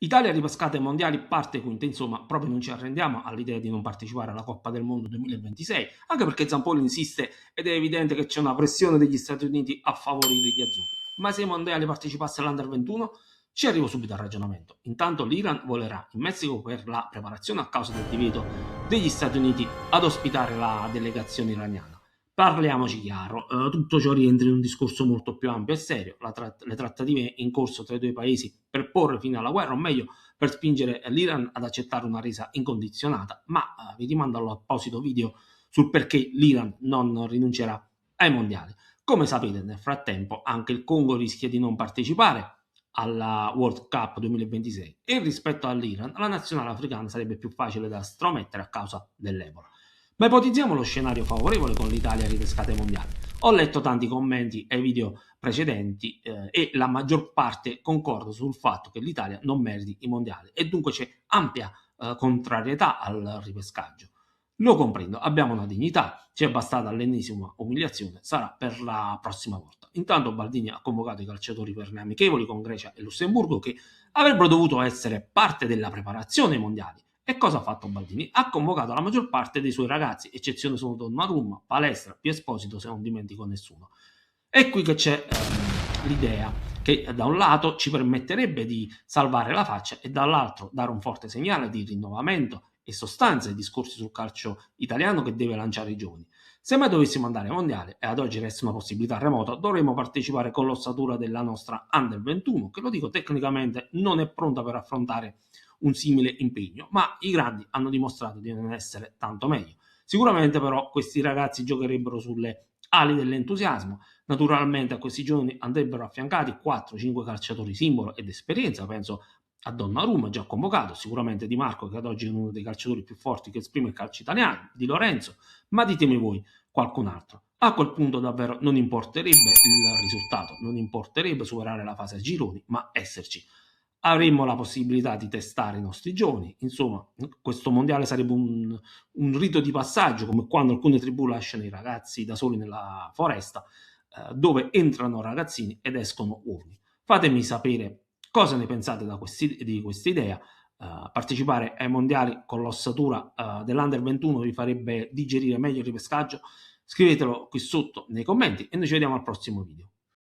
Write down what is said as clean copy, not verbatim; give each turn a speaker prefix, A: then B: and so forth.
A: Italia ripescata ai mondiali, parte quinta, insomma, proprio non ci arrendiamo all'idea di non partecipare alla Coppa del Mondo 2026, anche perché Zampoli insiste ed è evidente che c'è una pressione degli Stati Uniti a favorire gli azzurri. Ma se i mondiali partecipasse all'Under 21, ci arrivo subito al ragionamento. Intanto l'Iran volerà in Messico per la preparazione a causa del divieto degli Stati Uniti ad ospitare la delegazione iraniana. Parliamoci chiaro, tutto ciò rientra in un discorso molto più ampio e serio. Le trattative in corso tra i due paesi per porre fine alla guerra, o meglio, per spingere l'Iran ad accettare una resa incondizionata, ma vi rimando all'apposito video sul perché l'Iran non rinuncerà ai mondiali. Come sapete, nel frattempo anche il Congo rischia di non partecipare alla World Cup 2026 e rispetto all'Iran la nazionale africana sarebbe più facile da stromettere a causa dell'Ebola. Ma ipotizziamo lo scenario favorevole con l'Italia ripescata ai mondiali. Ho letto tanti commenti ai video precedenti e la maggior parte concorda sul fatto che l'Italia non meriti i mondiali e dunque c'è ampia contrarietà al ripescaggio. Lo comprendo, abbiamo una dignità, ci è bastata l'ennesima umiliazione, sarà per la prossima volta. Intanto Baldini ha convocato i calciatori per le amichevoli con Grecia e Lussemburgo che avrebbero dovuto essere parte della preparazione ai mondiali. E cosa ha fatto Baldini? Ha convocato la maggior parte dei suoi ragazzi, eccezione solo Donnarumma, Palestra, Pio Esposito, se non dimentico nessuno. È qui che c'è l'idea che da un lato ci permetterebbe di salvare la faccia e dall'altro dare un forte segnale di rinnovamento e sostanza ai discorsi sul calcio italiano che deve lanciare i giovani. Se mai dovessimo andare ai mondiali, e ad oggi resta una possibilità remota, dovremmo partecipare con l'ossatura della nostra Under 21, che lo dico tecnicamente non è pronta per affrontare un simile impegno, ma i grandi hanno dimostrato di non essere tanto meglio. Sicuramente però questi ragazzi giocherebbero sulle ali dell'entusiasmo. Naturalmente a questi giovani andrebbero affiancati 4-5 calciatori simbolo ed esperienza, penso a Donnarumma già convocato, sicuramente Di Marco che ad oggi è uno dei calciatori più forti che esprime il calcio italiano, Di Lorenzo, ma ditemi voi qualcun altro. A quel punto davvero non importerebbe il risultato, non importerebbe superare la fase a gironi, ma esserci. Avremmo la possibilità di testare i nostri giovani, insomma questo mondiale sarebbe un rito di passaggio, come quando alcune tribù lasciano i ragazzi da soli nella foresta, dove entrano ragazzini ed escono uomini. Fatemi sapere cosa ne pensate di questa idea. Partecipare ai mondiali con l'ossatura dell'Under 21 vi farebbe digerire meglio il ripescaggio? Scrivetelo qui sotto nei commenti e noi ci vediamo al prossimo video.